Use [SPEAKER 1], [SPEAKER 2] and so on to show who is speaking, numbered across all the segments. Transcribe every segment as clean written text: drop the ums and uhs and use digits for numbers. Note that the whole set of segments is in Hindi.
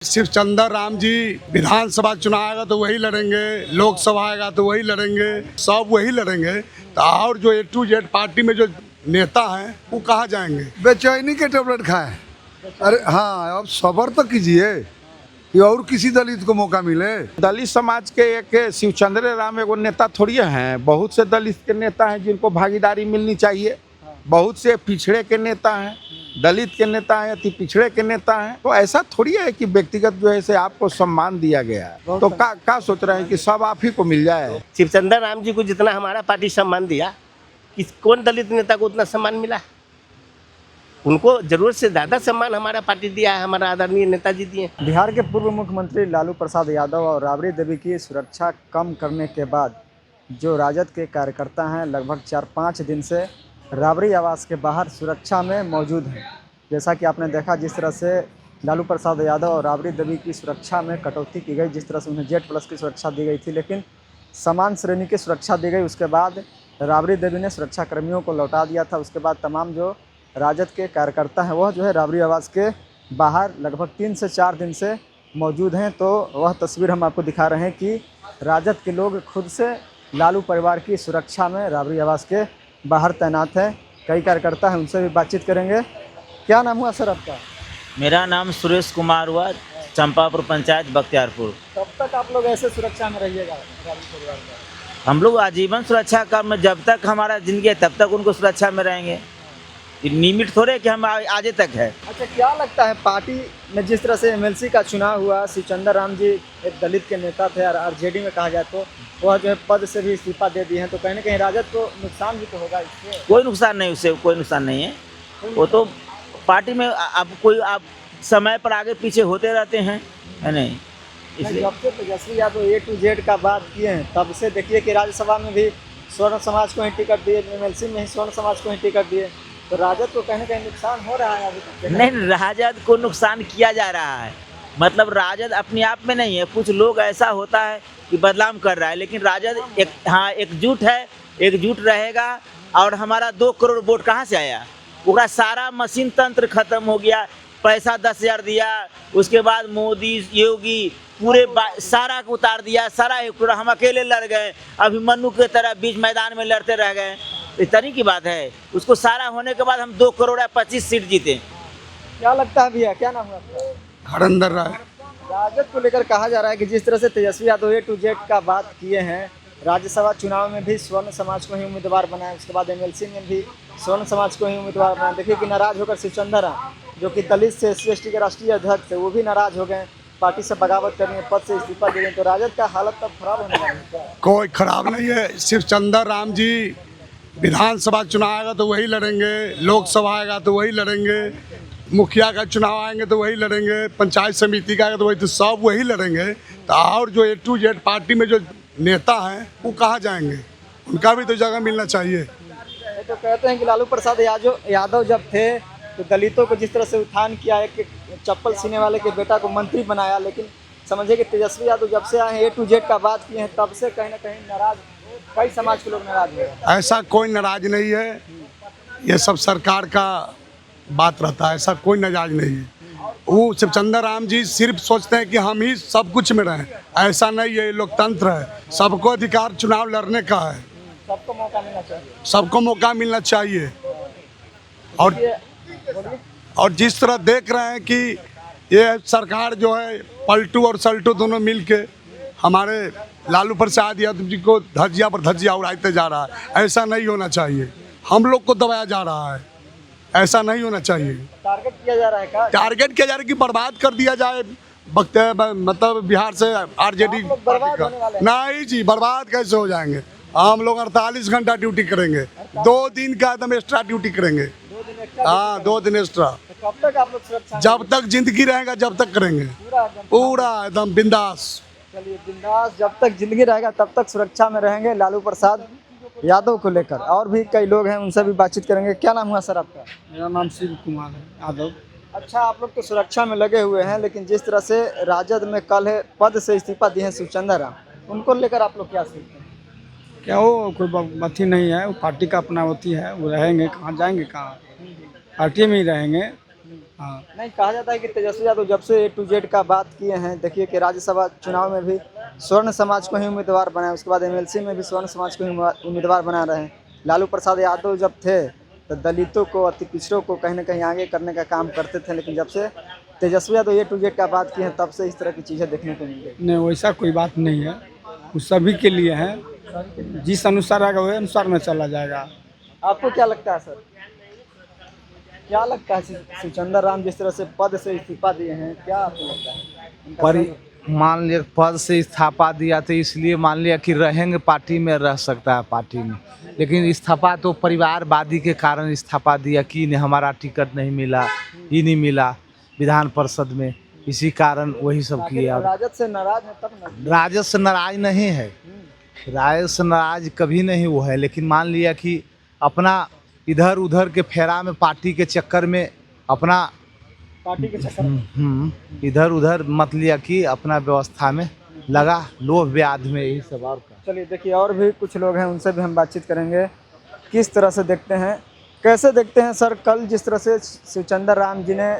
[SPEAKER 1] सिर्फ चंदर राम जी विधानसभा चुनाव आएगा तो वही लड़ेंगे, लोकसभा आएगा तो वही लड़ेंगे, सब वही लड़ेंगे। तो और जो A to Z पार्टी में जो नेता हैं वो कहाँ जाएंगे?
[SPEAKER 2] बेचैनी के टेबलेट खाएं। अरे हाँ, अब सब्र तो कीजिए कि और किसी दलित को मौका मिले।
[SPEAKER 3] दलित समाज के एक शिवचंद्र राम एगो नेता थोड़ी हैं, बहुत से दलित के नेता हैं जिनको भागीदारी मिलनी चाहिए। बहुत से पिछड़े के नेता हैं, दलित के नेता हैं, अति पिछड़े के नेता हैं। तो ऐसा थोड़ी है कि व्यक्तिगत जो है से आपको सम्मान दिया गया है तो क्या सोच रहे हैं कि सब आप ही को मिल जाए?
[SPEAKER 4] शिवचंद्र राम जी को जितना हमारा पार्टी सम्मान दिया, कौन दलित नेता को उतना सम्मान मिला? उनको जरूरत से ज़्यादा सम्मान हमारा पार्टी दिया है, हमारा आदरणीय नेताजी दिए।
[SPEAKER 5] बिहार के पूर्व मुख्यमंत्री लालू प्रसाद यादव और राबड़ी देवी की सुरक्षा कम करने के बाद जो राजद के कार्यकर्ता हैं लगभग 4-5 दिन से राबड़ी आवास के बाहर सुरक्षा में मौजूद हैं। जैसा कि आपने देखा जिस तरह से लालू प्रसाद यादव और राबड़ी देवी की सुरक्षा में कटौती की गई, जिस तरह से उन्हें Z+ की सुरक्षा दी गई थी, लेकिन समान श्रेणी की सुरक्षा दी गई। उसके बाद राबड़ी देवी ने सुरक्षा कर्मियों को लौटा दिया था। उसके बाद तमाम जो राजद के कार्यकर्ता हैं वह जो है राबड़ी आवास के बाहर लगभग 3 से 4 दिन से मौजूद हैं। तो वह तस्वीर हम आपको दिखा रहे हैं कि राजद के लोग खुद से लालू परिवार की सुरक्षा में राबड़ी आवास के बाहर तैनात हैं। कई कार्यकर्ता हैं, उनसे भी बातचीत करेंगे। क्या नाम हुआ सर आपका?
[SPEAKER 6] मेरा नाम सुरेश कुमार हुआ, चंपापुर पंचायत बख्तियारपुर।
[SPEAKER 5] कब तक आप लोग ऐसे सुरक्षा में रहिएगा राबड़ी परिवार का?
[SPEAKER 6] हम लोग आजीवन सुरक्षा कर्म, जब तक हमारा जिंदगी है तब तक उनको सुरक्षा में रहेंगे। लिमिट थोड़े कि हम आगे तक है।
[SPEAKER 5] अच्छा, क्या लगता है पार्टी में जिस तरह से MLC का चुनाव हुआ, शिवचंद्र राम जी एक दलित के नेता थे और RJD में कहा जाए तो वह जो है पद से भी इस्तीफा दे दिए हैं, तो कहीं ना कहीं राजद को नुकसान भी तो होगा इससे?
[SPEAKER 6] कोई नुकसान नहीं, उससे कोई नुकसान नहीं है। वो तो पार्टी में आप समय पर आगे पीछे होते रहते हैं, है नहीं? इसलिए
[SPEAKER 5] जब से Tejashwi Yadav A to Z का बात किए हैं तब से देखिए कि राज्यसभा में भी स्वर्ण समाज को ही टिकट दिए, MLC में ही स्वर्ण समाज को ही टिकट दिए, तो राजद को कहीं ना कहीं नुकसान हो रहा है अभी तक?
[SPEAKER 6] नहीं, राजद को नुकसान किया जा रहा है। मतलब राजद अपने आप में नहीं है, कुछ लोग ऐसा होता है कि बदनाम कर रहा है, लेकिन राजद एकजुट है, एकजुट रहेगा। और हमारा 2 करोड़ वोट कहाँ से आया? पूरा सारा मशीन तंत्र खत्म हो गया। पैसा 10,000 दिया, उसके बाद मोदी योगी पूरे सारा को उतार दिया, सारा हम अकेले लड़ गए, अभिमन्यु की तरह बीच मैदान में लड़ते रह गए। इस तरह की बात है। उसको सारा होने के बाद हम 2 करोड़ 25 सीट जीते।
[SPEAKER 5] क्या लगता है भैया, क्या नाम है आपका?
[SPEAKER 1] हरिंदर राय।
[SPEAKER 5] राजद को लेकर कहा जा रहा है कि जिस तरह से Tejashwi Yadav A to Z का बात किए हैं, राज्यसभा चुनाव में भी स्वर्ण समाज को ही उम्मीदवार बनाए, उसके बाद MLC में भी स्वर्ण समाज को ही उम्मीदवार बनाए। देखिए कि नाराज होकर शिवचंद्र राम जो कि दलित से SC/ST के राष्ट्रीय अध्यक्ष थे वो भी नाराज हो गए, पार्टी से बगावत करने, पद से इस्तीफा दे गए। तो राजद का हालत तब खराब होने वाला है।
[SPEAKER 1] कोई खराब नहीं है। सिर्फ चंदर राम जी विधानसभा चुनाव आएगा तो वही लड़ेंगे, लोकसभा आएगा तो वही लड़ेंगे, मुखिया का चुनाव आएंगे तो वही लड़ेंगे, पंचायत समिति का आएगा तो वही, तो सब वही लड़ेंगे। तो और जो A to Z पार्टी में जो नेता हैं वो कहाँ जाएंगे? उनका भी तो जगह मिलना चाहिए।
[SPEAKER 5] तो कहते हैं कि लालू प्रसाद यादव जब थे तो दलितों को जिस तरह से उत्थान किया, एक चप्पल सीने वाले के बेटा को मंत्री बनाया, लेकिन समझिए कि तेजस्वी यादव जब से आए हैं A to Z का बात किए हैं तब से कहीं ना कहीं नाराज, कई समाज के लोग नाराज हुए हैं।
[SPEAKER 1] ऐसा कोई नाराज नहीं है, ये सब सरकार का बात रहता है, ऐसा कोई नाराज नहीं है। वो शिवचंद्र राम जी सिर्फ सोचते हैं कि हम ही सब कुछ में रहें, ऐसा नहीं है। ये लोकतंत्र है, सबको अधिकार चुनाव लड़ने का है,
[SPEAKER 5] सबको मौका मिलना चाहिए।
[SPEAKER 1] सबको मौका मिलना चाहिए। और जिस तरह देख रहे हैं कि ये सरकार जो है पलटू और सल्टू दोनों मिलके हमारे लालू प्रसाद यादव जी को धज्जिया पर धज्जिया उड़ाते जा रहा है, ऐसा नहीं होना चाहिए। हम लोग को दबाया जा रहा है, ऐसा नहीं होना चाहिए।
[SPEAKER 5] टारगेट किया जा रहा है क्या?
[SPEAKER 1] टारगेट किया जा रहा है कि बर्बाद कर दिया जाए, मतलब बिहार से RJD
[SPEAKER 5] बर्बाद होने वाले हैं।
[SPEAKER 1] नहीं जी, बर्बाद कैसे हो जाएंगे? हम लोग 48 घंटा ड्यूटी करेंगे, 2 दिन का एकदम एक्स्ट्रा ड्यूटी करेंगे।
[SPEAKER 5] 2 दिन एक्स्ट्रा?
[SPEAKER 1] हाँ, 2 दिन एक्स्ट्रा।
[SPEAKER 5] तो कब तक आप लोग सुरक्षा?
[SPEAKER 1] जब तक जिंदगी रहेगा जब तक करेंगे, पूरा एकदम बिंदास।
[SPEAKER 5] चलिए, बिंदास जब तक जिंदगी रहेगा तब तक सुरक्षा में रहेंगे लालू प्रसाद यादव को लेकर। और भी कई लोग हैं, उनसे भी बातचीत करेंगे। क्या नाम हुआ सर आपका?
[SPEAKER 7] मेरा नाम शिव कुमार है यादव।
[SPEAKER 5] अच्छा, आप लोग तो सुरक्षा में लगे हुए हैं, लेकिन जिस तरह से राजद में कल है पद से इस्तीफा दिए हैं शिवचंद्र राम, उनको लेकर आप लोग क्या सोचते हैं?
[SPEAKER 7] क्या वो कोई अथी नहीं है, वो पार्टी का अपना होती है, वो रहेंगे, कहाँ जाएंगे, कहाँ पार्टी में ही रहेंगे। हाँ
[SPEAKER 5] नहीं, कहा जाता है कि तेजस्वी यादव जब से A to Z का बात किए हैं, देखिए कि राज्यसभा चुनाव में भी स्वर्ण समाज को ही उम्मीदवार बनाए, उसके बाद MLC में भी स्वर्ण समाज को ही उम्मीदवार बना रहे हैं। लालू प्रसाद यादव जब थे तो दलितों को, अति पिछड़ों को कहीं ना कहीं आगे करने का काम करते थे, लेकिन जब से Tejashwi Yadav A to Z का बात किए हैं तब से इस तरह की चीज़ें देखने को मिल गई।
[SPEAKER 7] नहीं, वैसा कोई बात नहीं है, वो सभी के लिए है, जिस अनुसार आएगा वही अनुसार में चला जाएगा।
[SPEAKER 5] आपको क्या लगता है सर, क्या लगता है शिवचंद्र राम जिस तरह से पद से इस्तीफा दिए हैं, क्या आपको लगता है उनका
[SPEAKER 8] पर मान लिया पद से इस्तीफा दिया तो इसलिए मान लिया कि रहेंगे पार्टी में, रह सकता है पार्टी में, लेकिन इस्तीफा तो परिवारवादी के कारण इस्तीफा दिया कि नहीं हमारा टिकट नहीं मिला, ये नहीं मिला विधान परिषद में, इसी कारण वही सब किए।
[SPEAKER 5] आखिर
[SPEAKER 8] अब
[SPEAKER 5] राजद से नाराज है तब ना।
[SPEAKER 8] राजद से नाराज नहीं है, राजद से नाराज कभी नहीं वो है, लेकिन मान लिया कि अपना इधर उधर के फेरा में, पार्टी के चक्कर में अपना
[SPEAKER 5] पार्टी के चक्कर में
[SPEAKER 8] इधर उधर मत लिया कि अपना व्यवस्था में लगा, लोभ ब्याज में, यही सब। और क्या।
[SPEAKER 5] चलिए देखिए, और भी कुछ लोग हैं, उनसे भी हम बातचीत करेंगे। किस तरह से देखते हैं, कैसे देखते हैं सर, कल जिस तरह से शिवचंद्र राम जी ने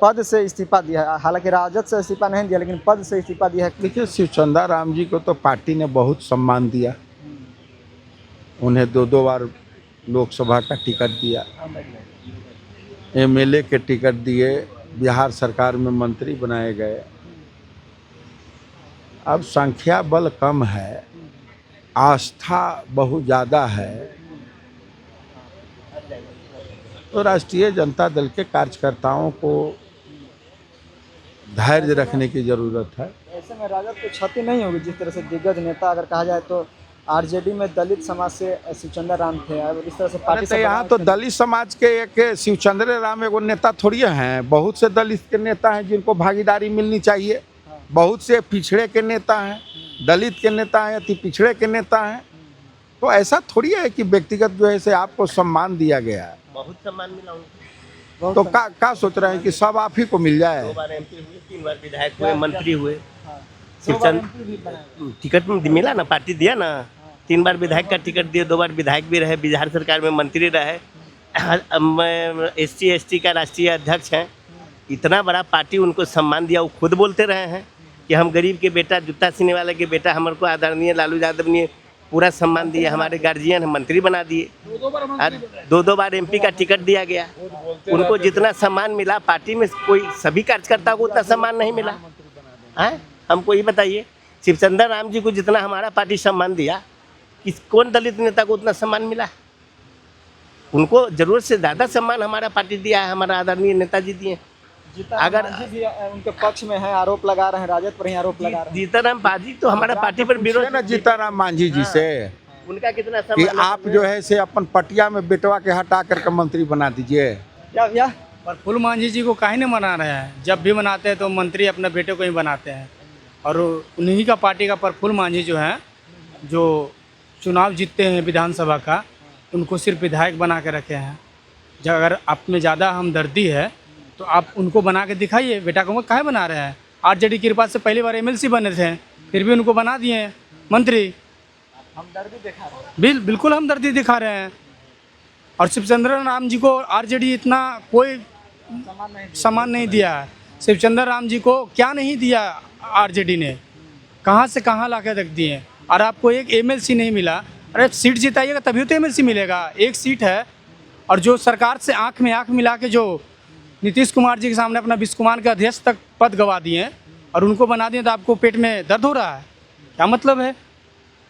[SPEAKER 5] पद से इस्तीफा दिया है, हालांकि राजद से इस्तीफा नहीं दिया लेकिन पद से इस्तीफा दिया है।
[SPEAKER 3] देखिए, शिवचंद्र राम जी को तो पार्टी ने बहुत सम्मान दिया, उन्हें 2 बार लोकसभा का टिकट दिया, MLA के टिकट दिए, बिहार सरकार में मंत्री बनाए गए। अब संख्या बल कम है, आस्था बहुत ज़्यादा है, तो राष्ट्रीय जनता दल के कार्यकर्ताओं को धैर्य रखने की ज़रूरत है।
[SPEAKER 5] ऐसे में राजद को क्षति नहीं होगी, जिस तरह से दिग्गज नेता अगर कहा जाए तो RJD में दलित समाज से शिवचंद्र राम थे, और इस तरह से पार्टी
[SPEAKER 3] तो यहाँ तो दलित समाज के एक शिवचंद्र राम एगो नेता थोड़ी हैं, बहुत से दलित के नेता हैं जिनको भागीदारी मिलनी चाहिए, बहुत से पिछड़े के नेता हैं, दलित के नेता हैं, अति पिछड़े के नेता हैं। तो ऐसा थोड़ी है कि व्यक्तिगत जो है से आपको सम्मान दिया गया है,
[SPEAKER 4] बहुत सम्मान मिला उनको।
[SPEAKER 3] तो क्या सोच रहे हैं कि सब आप ही को मिल
[SPEAKER 4] 2
[SPEAKER 3] जाए?
[SPEAKER 4] बार MP हुए, 3 बार विधायक हुए, मंत्री हुए, शिवचंद्र टिकट मिला ना, पार्टी दिया ना, 3 बार विधायक का टिकट दिया, 2 बार विधायक भी रहे, बिहार सरकार में मंत्री रहे, मैं SC/ST का राष्ट्रीय अध्यक्ष हैं। इतना बड़ा पार्टी उनको सम्मान दिया, वो खुद बोलते रहे हैं कि हम गरीब के बेटा, जूता सीने वाले के बेटा, हमारे को आदरणीय लालू यादव ने पूरा सम्मान दिया, हमारे गार्जियन मंत्री बना दिए, और 2 बार MP का टिकट दिया गया। उनको जितना सम्मान मिला पार्टी में, कोई सभी कार्यकर्ता को उतना सम्मान नहीं मिला है। हमको ये बताइए, शिवचंद्र राम जी को जितना हमारा पार्टी सम्मान दिया, कौन दलित नेता को उतना सम्मान मिला? उनको जरूरत से ज़्यादा सम्मान हमारा पार्टी दिया है, हमारा आदरणीय नेताजी दिए। अगर
[SPEAKER 5] भी उनके पक्ष में है, आरोप लगा रहे हैं, राजद पर ही आरोप लगा रहे हैं।
[SPEAKER 4] जीतनराम मांझी तो हमारा पार्टी पर विरोध
[SPEAKER 3] ना जीतनराम मांझी जी से
[SPEAKER 4] उनका कितना
[SPEAKER 3] कि
[SPEAKER 4] सम्मान है?
[SPEAKER 3] आप जो है से अपन पटिया में बेटवा के हटा करके मंत्री बना दीजिए।
[SPEAKER 5] क्या भैया,
[SPEAKER 7] प्रफुल्ल मांझी जी को काहे नहीं मना रहे हैं? जब भी बनाते हैं तो मंत्री अपने बेटे को ही बनाते हैं, और उन्हीं का पार्टी का प्रफुल्ल मांझी जो है, जो चुनाव जीतते हैं विधानसभा का, उनको सिर्फ विधायक बना के रखे हैं। जब अगर आप में ज़्यादा हमदर्दी है तो आप उनको बना के दिखाइए, बेटा को काहे बना रहे हैं? RJD की कृपा से पहली बार MLC बने थे, फिर भी उनको बना दिए हैं मंत्री।
[SPEAKER 5] हमदर्दी दिखा रहे हैं।
[SPEAKER 7] बिल्कुल हमदर्दी दिखा रहे हैं। और शिवचंद्र राम जी को RJD इतना कोई सम्मान नहीं दिया है। शिवचंद्र राम जी को क्या नहीं दिया RJD ने, कहाँ से कहाँ ला के रख दिए। और आपको एक MLC नहीं मिला, अरे सीट जिताइएगा तभी तो MLC मिलेगा। एक सीट है, और जो सरकार से आंख में आंख मिला के जो नीतीश कुमार जी के सामने अपना विश्वकुमार के अध्यक्ष तक पद गवा दिए और उनको बना दिए, तो आपको पेट में दर्द हो रहा है? क्या मतलब है?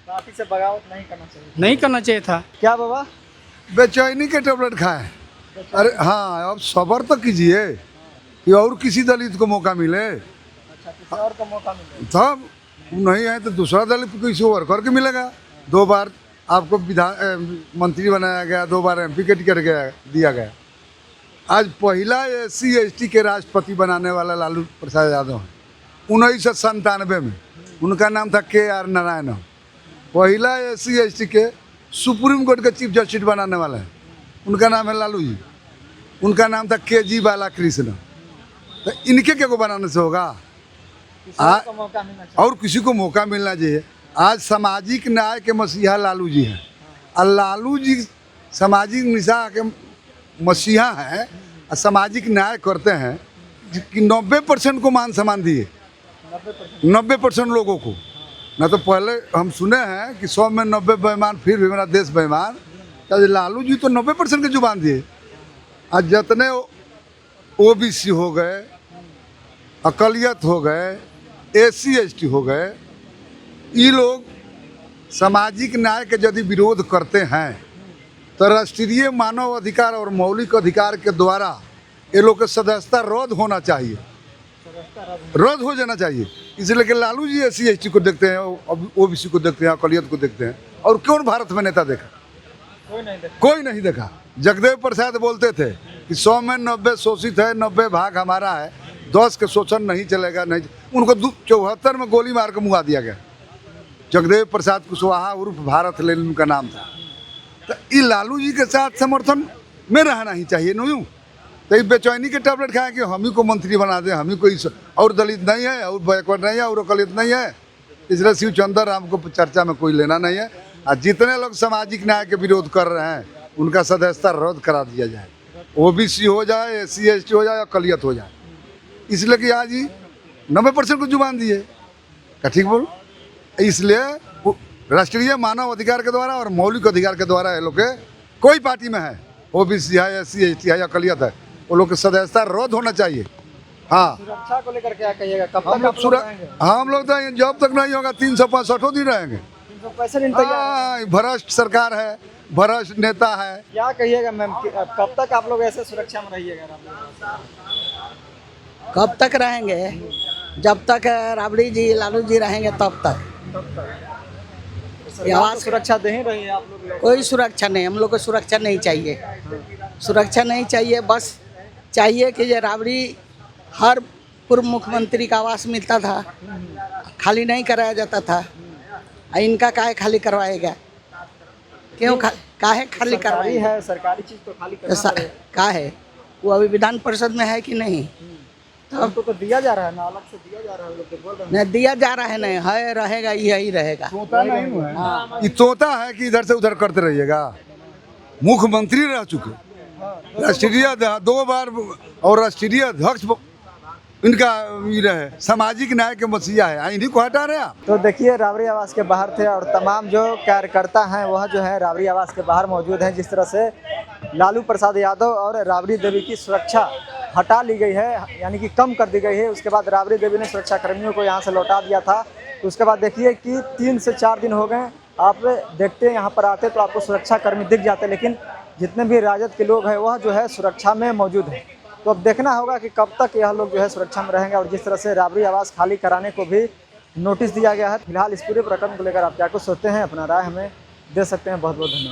[SPEAKER 5] पार्टी से बगावत नहीं करना चाहिए,
[SPEAKER 7] नहीं करना चाहिए था।
[SPEAKER 5] क्या बाबा?
[SPEAKER 2] बेचैनी के टेबलेट खाएं। अरे हाँ, अब सब्र तो कीजिए कि और किसी दलित को मौका मिले।
[SPEAKER 5] अच्छा, किसी और को मौका मिले
[SPEAKER 2] तब नहीं है तो दूसरा दलित किसी और करके मिलेगा। 2 बार आपको मंत्री बनाया गया, 2 बार MP के टिकट दिया गया। आज पहला SC/ST के राष्ट्रपति बनाने वाला लालू प्रसाद यादव है। 1997 में उनका नाम था KR नारायण। पहला SC/ST के सुप्रीम कोर्ट के चीफ जस्टिस बनाने वाला है, उनका नाम है लालू जी। उनका नाम था KG बालाकृष्ण। तो इनके क्या को बनाने से होगा?
[SPEAKER 5] को मौका मिलना चाहिए।
[SPEAKER 2] और किसी को मौका मिलना चाहिए। आज सामाजिक न्याय के मसीहा लालू जी हैं, और लालू जी सामाजिक न्याय के मसीहा हैं, सामाजिक न्याय करते हैं कि 90% को मान सम्मान दिए, 90% लोगों को। ना तो पहले हम सुने हैं कि 100 में 90 बेईमान फिर भी मेरा देश बेईमान। तो लालू जी तो 90% की जुबान दिए। आज जितने ओबीसी हो गए, अकलियत हो गए, SC ST हो गए, ये लोग सामाजिक न्याय के यदि विरोध करते हैं तो राष्ट्रीय मानव अधिकार और मौलिक अधिकार के द्वारा ये लोग का सदस्यता रद्द होना चाहिए, रद्द हो जाना चाहिए। इसलिए कि लालू जी SC ST को देखते हैं, OBC को देखते हैं, अकलियत को देखते हैं, और कौन भारत में नेता देखा? कोई नहीं देखा। जगदेव प्रसाद बोलते थे कि 100 में 90 शोषित है, 90 भाग हमारा है, 10 के शोषण नहीं चलेगा। नहीं, उनको 74 में गोली मार कर मुआ दिया गया। जगदेव प्रसाद कुशवाहा उर्फ भारत लेन उनका नाम था। तो ये लालू जी के साथ समर्थन में रहना ही चाहिए। यूँ तो ये बेचैनी के टैबलेट खाए कि हम ही को मंत्री बना दें, हम ही कोई और दलित नहीं है, और बैकवर्ड नहीं है, और अकलित नहीं है। इसलिए शिवचंद्र राम को चर्चा में कोई लेना नहीं है। और जितने लोग सामाजिक न्याय के विरोध कर रहे हैं उनका सदस्यता रद्द करा दिया जाए, OBC हो जाए, SC ST हो जाए, अकलियत हो जाए। इसलिए कि आज ही 90% को जुबान दिए, क्या ठीक बोल? इसलिए राष्ट्रीय मानव अधिकार के द्वारा और मौलिक अधिकार के द्वारा ये लोग के कोई पार्टी में है, OBC है, SC ST है, अकलियत है, वो लोग की सदस्यता रद्द होना चाहिए। हाँ,
[SPEAKER 5] सुरक्षा को लेकर क्या कहिएगा? कब
[SPEAKER 2] हम लोग तो जब तक नहीं होगा 365 दिन रहेंगे।
[SPEAKER 5] 365 दिन तैयार।
[SPEAKER 2] हाँ, भ्रष्ट सरकार है, भ्रष्ट नेता है।
[SPEAKER 5] क्या कहिएगा मैम, कब तक आप लोग ऐसे सुरक्षा में रहिएगा?
[SPEAKER 9] कब तक रहेंगे? जब तक राबड़ी जी लालू जी रहेंगे तब तक।
[SPEAKER 5] सरकार सुरक्षा दे ही रही है आप लोग?
[SPEAKER 9] कोई सुरक्षा नहीं, हम लोग को सुरक्षा नहीं चाहिए, सुरक्षा नहीं चाहिए। बस चाहिए कि ये राबड़ी हर पूर्व मुख्यमंत्री का आवास मिलता था, खाली नहीं कराया जाता था। इनका काहे खाली करवाएगा? क्यों काहे खाली करवाएगा?
[SPEAKER 5] है सरकारी चीज तो खाली करना पड़ेगा।
[SPEAKER 9] काहे? वो अभी विधान परिषद में है कि नहीं?
[SPEAKER 5] तब तो दिया जा रहा है ना, अलग से दिया जा रहा है, लोग तो बोल रहे हैं।
[SPEAKER 9] नहीं दिया जा रहा है, नहीं है, रहेगा, यही रहेगा।
[SPEAKER 2] तोता नहीं है, ये तोता है कि इधर से उधर करते रहिएगा। मुख्यमंत्री रह चुके, राष्ट्रीय 2 बार और राष्ट्रीय अध्यक्ष इनका ये रहे, सामाजिक न्याय के मसीहा है, इन्हीं को हटा रहे आप।
[SPEAKER 5] तो देखिए राबड़ी आवास के बाहर थे और तमाम जो कार्यकर्ता हैं वह जो है राबड़ी आवास के बाहर मौजूद हैं। जिस तरह से लालू प्रसाद यादव और राबड़ी देवी की सुरक्षा हटा ली गई है, यानी कि कम कर दी गई है। उसके बाद राबड़ी देवी ने सुरक्षा कर्मियों को यहाँ से लौटा दिया था। तो उसके बाद देखिए कि 3 से 4 दिन हो गए, आप देखते हैं यहाँ पर आते तो आपको सुरक्षा कर्मी दिख जाते, लेकिन जितने भी राजद के लोग हैं वह जो है सुरक्षा में मौजूद है। तो अब देखना होगा कि कब तक यह लोग जो है सुरक्षा में रहेंगे। और जिस तरह से राबड़ी आवास खाली कराने को भी नोटिस दिया गया है। फिलहाल इस पूरे प्रकरण को लेकर आप क्या कुछ सोचते हैं, अपना राय हमें दे सकते हैं। बहुत बहुत धन्यवाद।